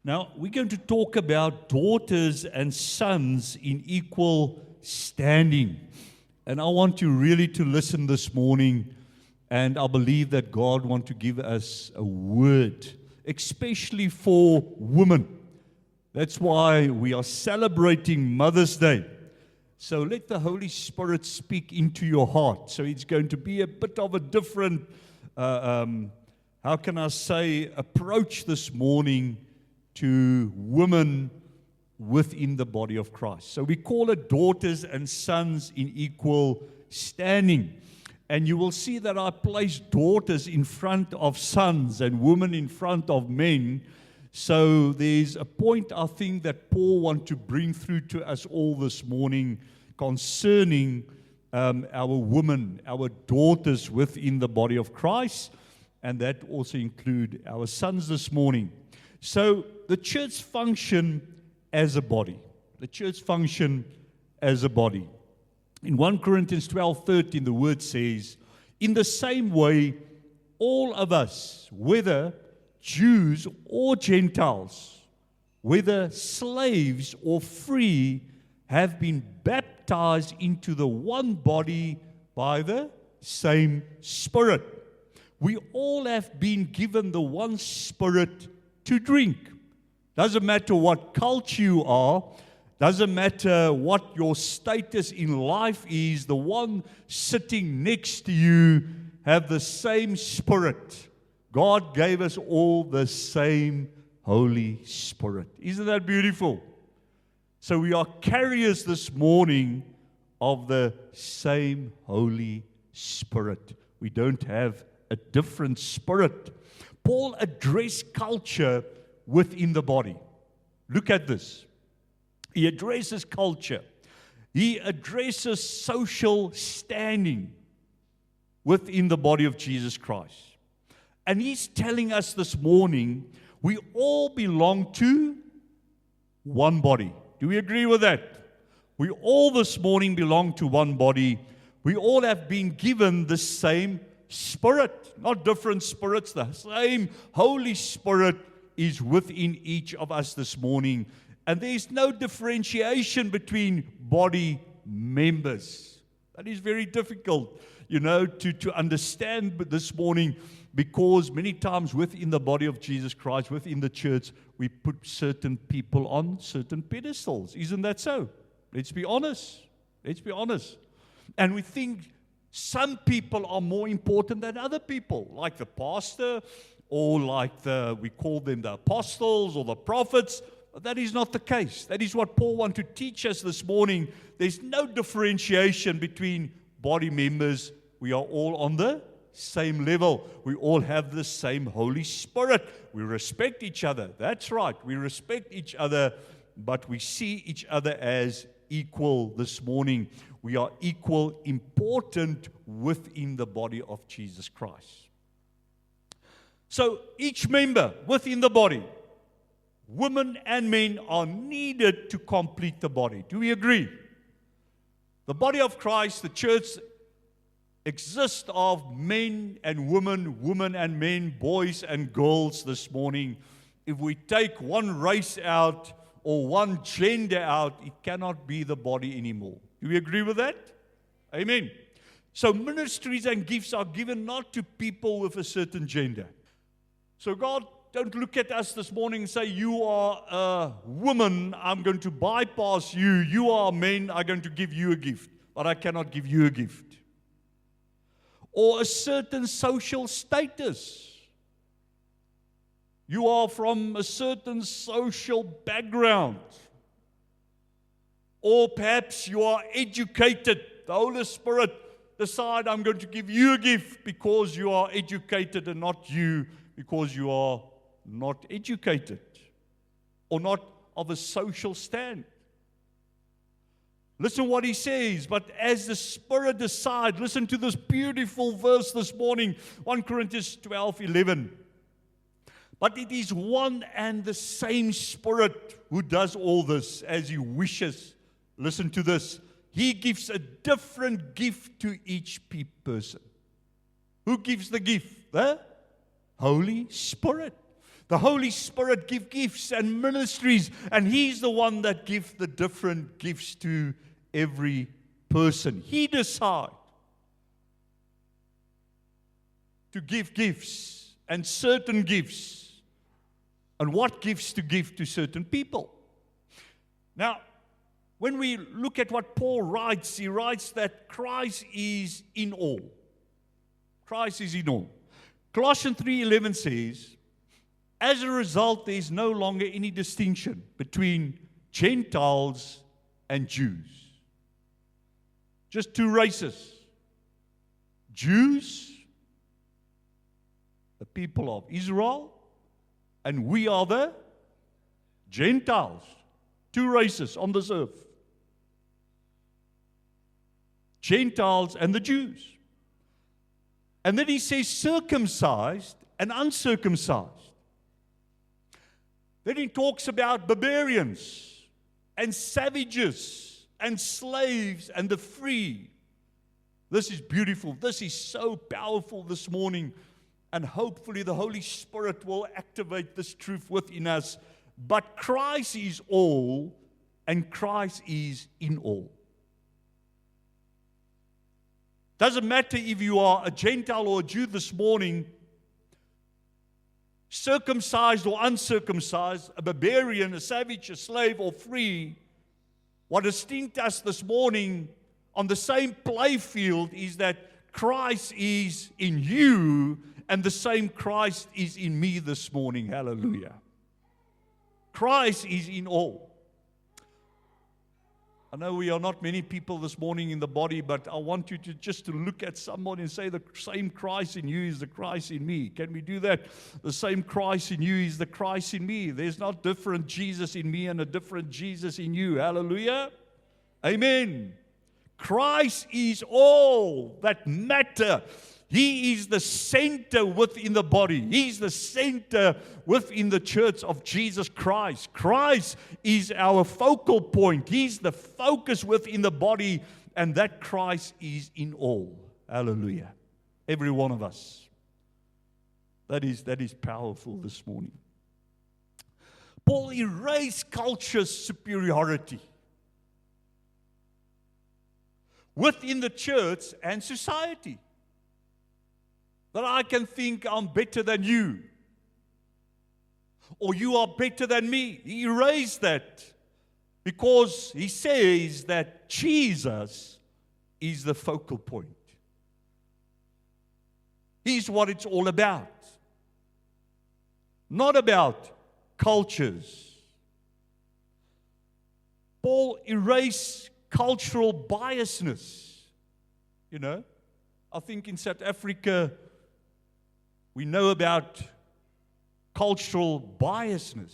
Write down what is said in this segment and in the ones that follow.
Now, we're going to talk about daughters and sons in equal standing. And I want you really to listen this morning, and I believe that God wants to give us a word, especially for women. That's why we are celebrating Mother's Day. So let the Holy Spirit speak into your heart. So it's going to be a bit of a different, approach this morning to women within the body of Christ. So we call it daughters and sons in equal standing. And you will see that I place daughters in front of sons and women in front of men. So there's a point, I think, that Paul wants to bring through to us all this morning concerning our women, our daughters within the body of Christ. And that also include our sons this morning. So the church function as a body. The church function as a body. In 1 Corinthians 12:13, the word says, in the same way, all of us, whether Jews or Gentiles, whether slaves or free, have been baptized into the one body by the same Spirit. We all have been given the one Spirit to drink. Doesn't matter what culture you are, doesn't matter what your status in life is, the one sitting next to you have the same Spirit. God gave us all the same Holy Spirit. Isn't that beautiful? So we are carriers this morning of the same Holy Spirit. We don't have a different spirit. Paul addressed culture within the body. Look at this. He addresses culture. He addresses social standing within the body of Jesus Christ. And he's telling us this morning, we all belong to one body. Do we agree with that? We all this morning belong to one body. We all have been given the same Spirit, not different spirits. The same Holy Spirit is within each of us this morning. And there's no differentiation between body members. That is very difficult, to understand this morning, because many times within the body of Jesus Christ, within the church, we put certain people on certain pedestals. Isn't that so? Let's be honest. Let's be honest. And we think some people are more important than other people, like the pastor, or like we call them the apostles or the prophets. But that is not the case. That is what Paul wants to teach us this morning. There's no differentiation between body members. We are all on the same level. We all have the same Holy Spirit. We respect each other. That's right. We respect each other, but we see each other as equal this morning. We are equal important within the body of Jesus Christ. So each member within the body, women and men, are needed to complete the body. Do we agree? The body of Christ, the church, exists of men and women, women and men, boys and girls this morning. If we take one race out or one gender out, it cannot be the body anymore. Do we agree with that? Amen. So ministries and gifts are given not to people with a certain gender. So God, don't look at us this morning and say, you are a woman, I'm going to bypass you. You are men, I'm going to give you a gift. But I cannot give you a gift. Or a certain social status. You are from a certain social background. Or perhaps you are educated. The Holy Spirit decide, I'm going to give you a gift because you are educated, and not you because you are not educated or not of a social stand. Listen what he says. But as the Spirit decides, listen to this beautiful verse this morning, 1 Corinthians 12:11. But it is one and the same Spirit who does all this as He wishes. Listen to this. He gives a different gift to each person. Who gives the gift? The Holy Spirit. The Holy Spirit gives gifts and ministries, and He's the one that gives the different gifts to every person. He decides to give gifts and certain gifts, and what gifts to give to certain people. Now, when we look at what Paul writes, he writes that Christ is in all. Christ is in all. Colossians 3:11 says, as a result, there is no longer any distinction between Gentiles and Jews. Just two races. Jews, the people of Israel, and we are the Gentiles. Two races on this earth. Gentiles and the Jews. And then he says circumcised and uncircumcised. Then he talks about barbarians and savages and slaves and the free. This is beautiful. This is so powerful this morning. And hopefully the Holy Spirit will activate this truth within us. But Christ is all, and Christ is in all. Doesn't matter if you are a Gentile or a Jew this morning, circumcised or uncircumcised, a barbarian, a savage, a slave, or free. What distinct us this morning on the same playfield is that Christ is in you, and the same Christ is in me this morning. Hallelujah. Christ is in all. I know we are not many people this morning in the body, but I want you to just to look at someone and say the same Christ in you is the Christ in me. Can we do that? The same Christ in you is the Christ in me. There's not different Jesus in me and a different Jesus in you. Hallelujah. Amen. Christ is all that matter. He is the center within the body. He's the center within the church of Jesus Christ. Christ is our focal point. He's the focus within the body, and that Christ is in all. Hallelujah. Every one of us. That is powerful this morning. Paul erased culture's superiority within the church and society. That I can think I'm better than you, or you are better than me. He erased that because he says that Jesus is the focal point. He's what it's all about. Not about cultures. Paul erased cultural biasness. You know, I think in South Africa, we know about cultural biasness.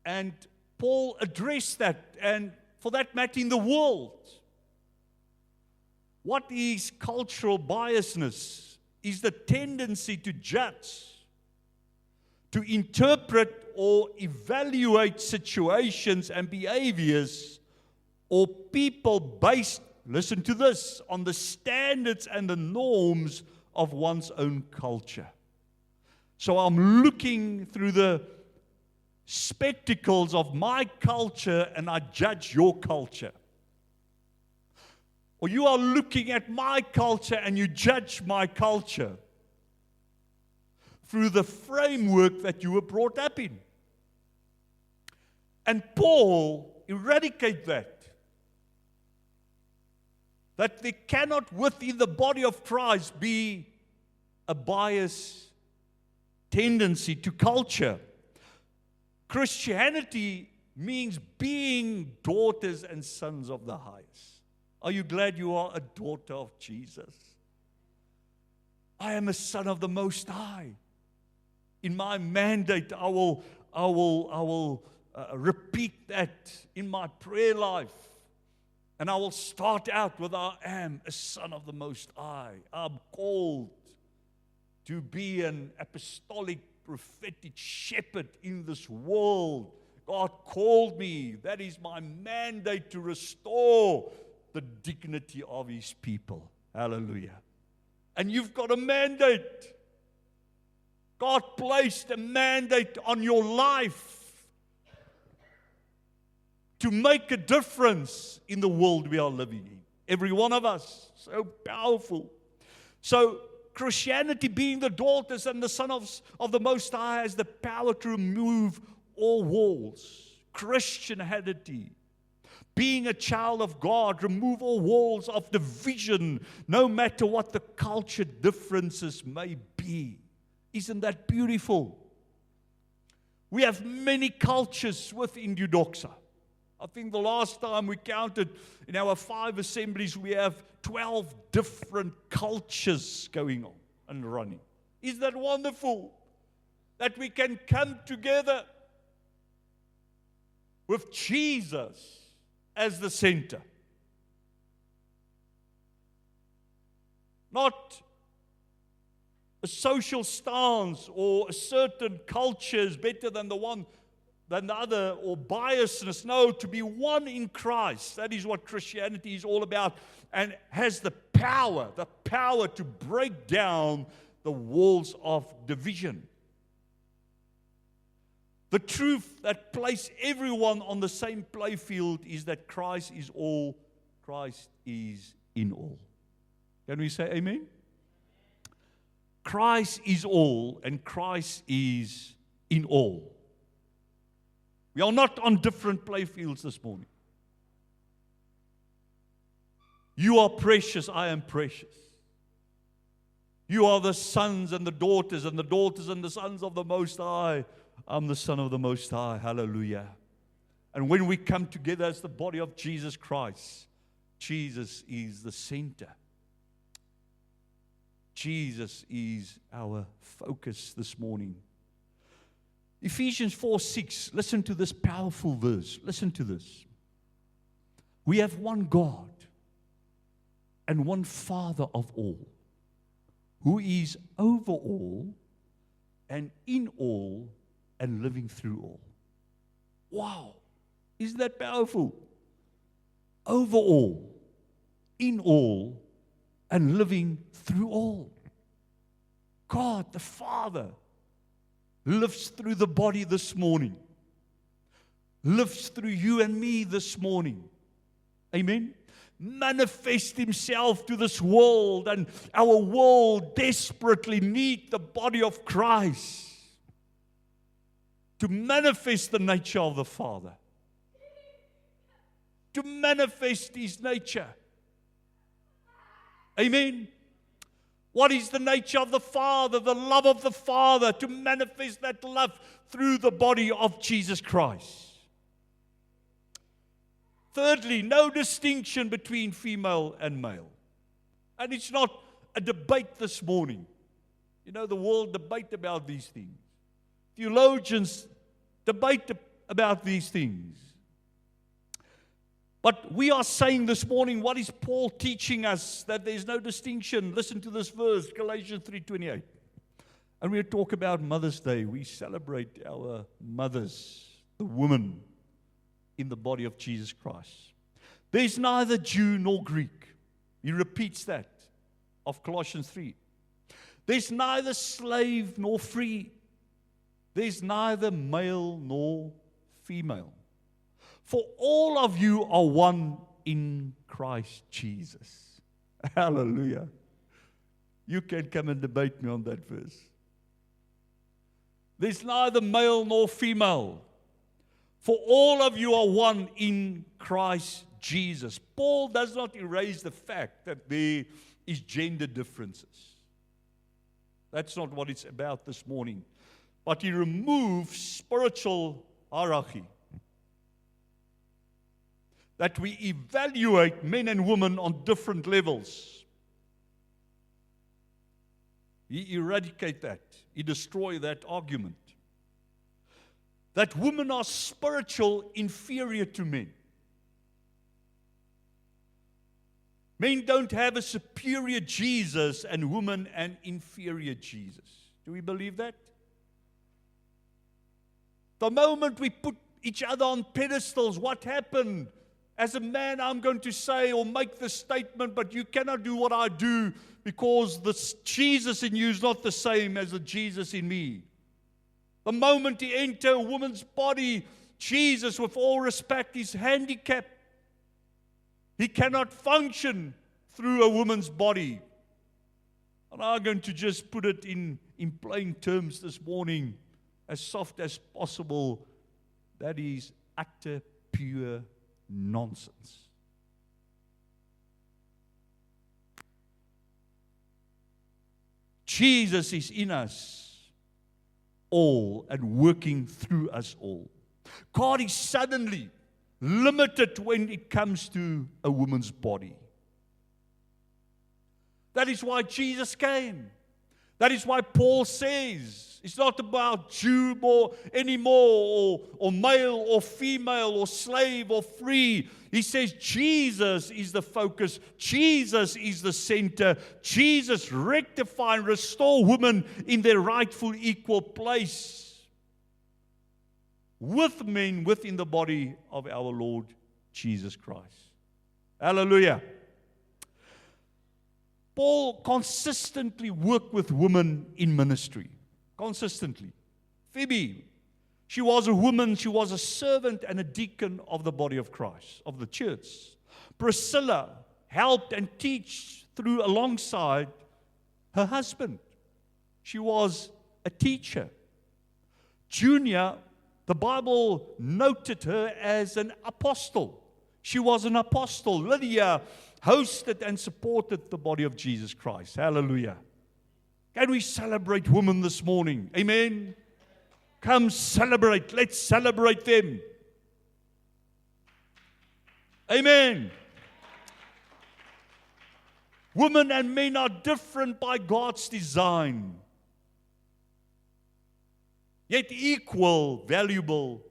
And Paul addressed that, and for that matter in the world. What is cultural biasness? Is the tendency to judge, to interpret or evaluate situations and behaviors or people based, listen to this, on the standards and the norms of one's own culture. So I'm looking through the spectacles of my culture and I judge your culture. Or you are looking at my culture and you judge my culture through the framework that you were brought up in. And Paul eradicated that. That there cannot within the body of Christ be a bias tendency to culture. Christianity means being daughters and sons of the highest. Are you glad you are a daughter of Jesus? I am a son of the Most High. In my mandate, I will repeat that in my prayer life. And I will start out with, I am a son of the Most High. I'm called to be an apostolic, prophetic shepherd in this world. God called me. That is my mandate, to restore the dignity of His people. Hallelujah. And you've got a mandate. God placed a mandate on your life to make a difference in the world we are living in. Every one of us. So powerful. So Christianity, being the daughters and the son of the Most High, has the power to remove all walls. Christianity, being a child of God, remove all walls of division, no matter what the culture differences may be. Isn't that beautiful? We have many cultures within Eudoxa. I think the last time we counted in our 5 assemblies, we have 12 different cultures going on and running. Isn't that wonderful? That we can come together with Jesus as the center. Not a social stance or a certain culture is better than the other, or biasness. No, to be one in Christ. That is what Christianity is all about, and has the power to break down the walls of division. The truth that places everyone on the same playfield is that Christ is all, Christ is in all. Can we say amen? Christ is all, and Christ is in all. We are not on different playfields this morning. You are precious, I am precious. You are the sons and the daughters and the sons of the Most High. I'm the Son of the Most High. Hallelujah. And when we come together as the body of Jesus Christ, Jesus is the center. Jesus is our focus this morning. Ephesians 4:6. Listen to this powerful verse. Listen to this. We have one God and one Father of all, who is over all and in all and living through all. Wow. Isn't that powerful? Over all, in all, and living through all. God, the Father, lives through the body this morning. Lives through you and me this morning. Amen? Manifest Himself to this world, and our world desperately needs the body of Christ to manifest the nature of the Father. To manifest His nature. Amen? What is the nature of the Father? The love of the Father. To manifest that love through the body of Jesus Christ. Thirdly, no distinction between female and male. And it's not a debate this morning. You know, the world debate about these things. Theologians debate about these things. But we are saying this morning, what is Paul teaching us? That there's no distinction. Listen to this verse, Galatians 3:28. And we'll talk about Mother's Day. We celebrate our mothers, the women in the body of Jesus Christ. There's neither Jew nor Greek. He repeats that of Colossians 3. There's neither slave nor free. There's neither male nor female. For all of you are one in Christ Jesus. Hallelujah. You can come and debate me on that verse. There's neither male nor female. For all of you are one in Christ Jesus. Paul does not erase the fact that there is gender differences. That's not what it's about this morning. But he removes spiritual hierarchy. That we evaluate men and women on different levels. He eradicates that. He destroys that argument. That women are spiritual inferior to men. Men don't have a superior Jesus and women an inferior Jesus. Do we believe that? The moment we put each other on pedestals, what happened? As a man, I'm going to say or make this statement, but you cannot do what I do because the Jesus in you is not the same as the Jesus in me. The moment he enters a woman's body, Jesus, with all respect, is handicapped. He cannot function through a woman's body. And I'm going to just put it in plain terms this morning, as soft as possible. That is utter, pure nonsense. Jesus is in us all and working through us all. God is suddenly limited when it comes to a woman's body. That is why Jesus came. That is why Paul says it's not about Jew anymore, or male or female, or slave or free. He says Jesus is the focus. Jesus is the center. Jesus rectify and restore women in their rightful equal place with men within the body of our Lord Jesus Christ. Hallelujah. Paul consistently worked with women in ministry. Consistently. Phoebe, she was a woman, she was a servant and a deacon of the body of Christ, of the church. Priscilla helped and teach through alongside her husband. She was a teacher. Junia, the Bible noted her as an apostle. She was an apostle. Lydia hosted and supported the body of Jesus Christ. Hallelujah. Can we celebrate women this morning? Amen. Come celebrate. Let's celebrate them. Amen. Women and men are different by God's design, yet equal, valuable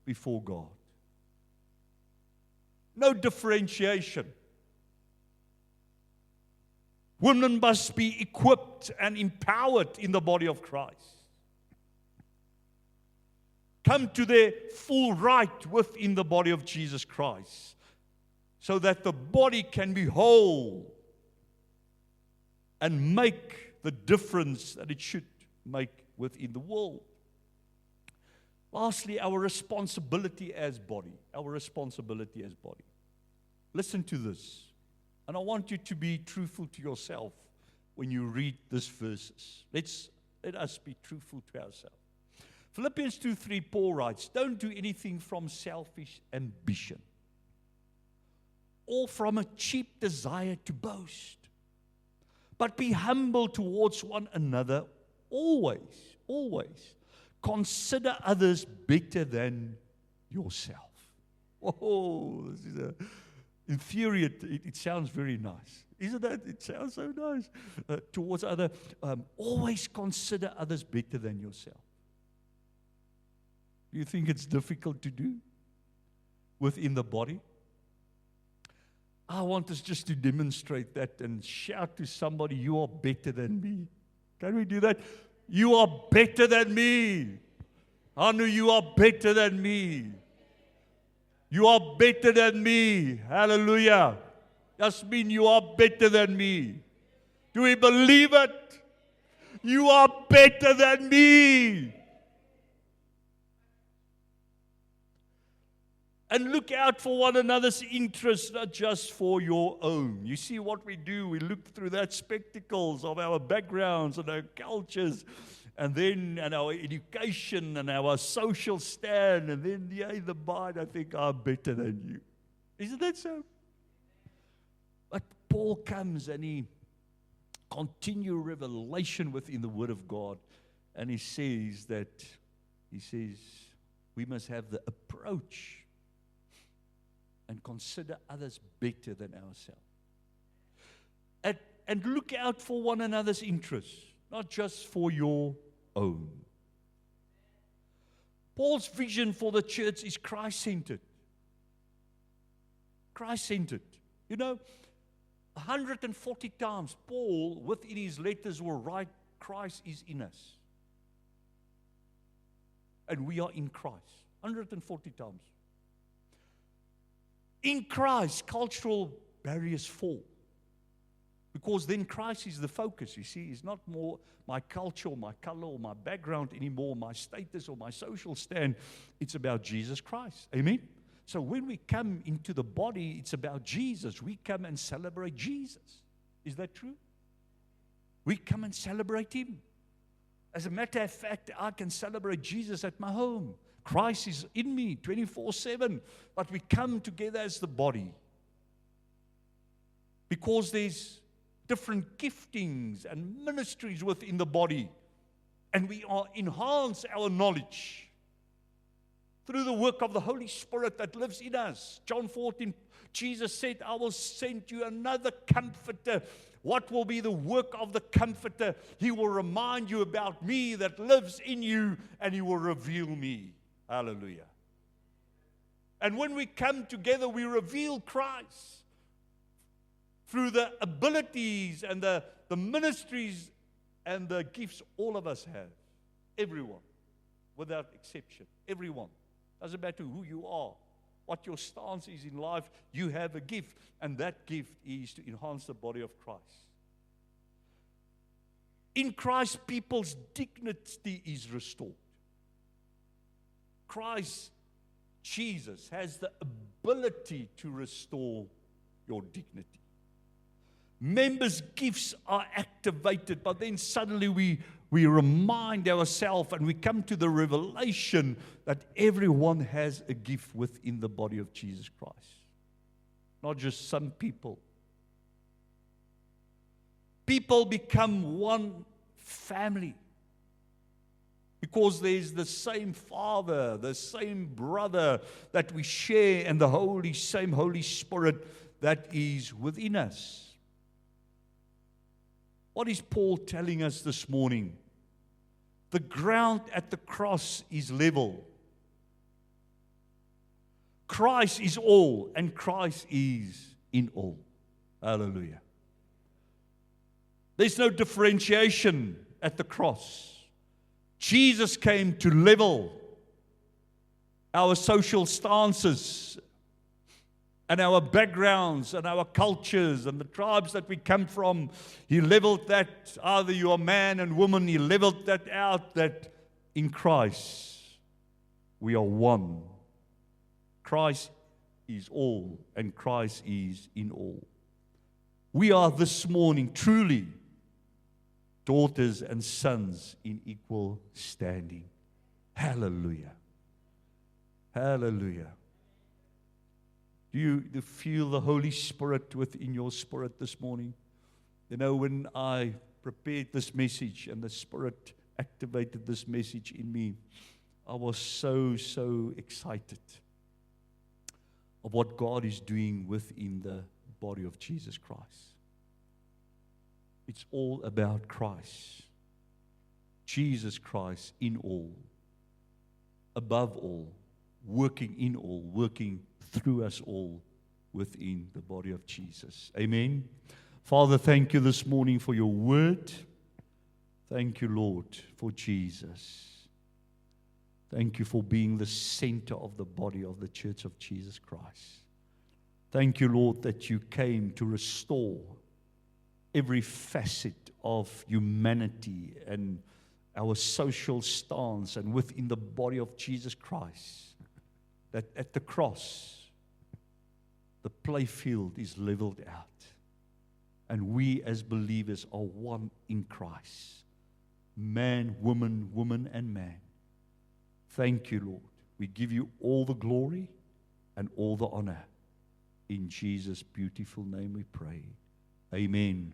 before God. No differentiation. Women must be equipped and empowered in the body of Christ. Come to their full right within the body of Jesus Christ, so that the body can be whole and make the difference that it should make within the world. Lastly, our responsibility as body. Our responsibility as body. Listen to this. And I want you to be truthful to yourself when you read these verses. Let us be truthful to ourselves. Philippians 2:3, Paul writes, don't do anything from selfish ambition or from a cheap desire to boast, but be humble towards one another always, always. Consider others better than yourself. Oh, this is in theory, it sounds very nice. Isn't that? It sounds so nice. Towards other, always consider others better than yourself. Do you think it's difficult to do within the body? I want us just to demonstrate that and shout to somebody, you are better than me. Can we do that? You are better than me. Anu, you are better than me. You are better than me. Hallelujah. Jasmine, you are better than me. Do we believe it? You are better than me. And look out for one another's interests, not just for your own. You see what we do? We look through that spectacles of our backgrounds and our cultures, and then and our education and our social stand, and then in the mind, I think I'm better than you. Isn't that so? But Paul comes and he continues revelation within the Word of God, and he says we must have the approach and consider others better than ourselves. And look out for one another's interests, not just for your own. Paul's vision for the church is Christ-centered. Christ-centered. You know, 140 times Paul, within his letters, will write, Christ is in us. And we are in Christ. 140 times. In Christ, cultural barriers fall. Because then Christ is the focus, you see. It's not more my culture or my color or my background anymore, my status or my social stand. It's about Jesus Christ. Amen? So when we come into the body, it's about Jesus. We come and celebrate Jesus. Is that true? We come and celebrate Him. As a matter of fact, I can celebrate Jesus at my home. Christ is in me 24/7. But we come together as the body. Because there's different giftings and ministries within the body. And we are enhance our knowledge through the work of the Holy Spirit that lives in us. John 14, Jesus said, I will send you another comforter. What will be the work of the comforter? He will remind you about me that lives in you, and He will reveal me. Hallelujah. And when we come together, we reveal Christ through the abilities and the ministries and the gifts all of us have. Everyone, without exception. Everyone. Doesn't matter who you are, what your stance is in life, you have a gift. And that gift is to enhance the body of Christ. In Christ, people's dignity is restored. Christ, Jesus, has the ability to restore your dignity. Members' gifts are activated, but then suddenly we remind ourselves and we come to the revelation that everyone has a gift within the body of Jesus Christ. Not just some people. People become one family because there's the same Father, the same brother that we share, and the same Holy Spirit that is within us. What is Paul telling us this morning? The ground at the cross is level. Christ is all, and Christ is in all. Hallelujah. There's no differentiation at the cross. Jesus came to level our social stances and our backgrounds and our cultures and the tribes that we come from. He leveled that. Either you are man and woman, He leveled that out, that in Christ we are one. Christ is all, and Christ is in all. We are this morning truly daughters and sons in equal standing. Hallelujah. Hallelujah. Do you feel the Holy Spirit within your spirit this morning? You know, when I prepared this message and the Spirit activated this message in me, I was so excited of what God is doing within the body of Jesus Christ. It's all about Christ. Jesus Christ in all, above all, working in all, working through us all within the body of Jesus. Amen. Father, thank you this morning for your word. Thank you, Lord, for Jesus. Thank you for being the center of the body of the church of Jesus Christ. Thank you, Lord, that you came to restore every facet of humanity and our social stance and within the body of Jesus Christ. That at the cross, the playfield is leveled out. And we as believers are one in Christ. Man, woman, and man. Thank you, Lord. We give you all the glory and all the honor. In Jesus' beautiful name we pray. Amen.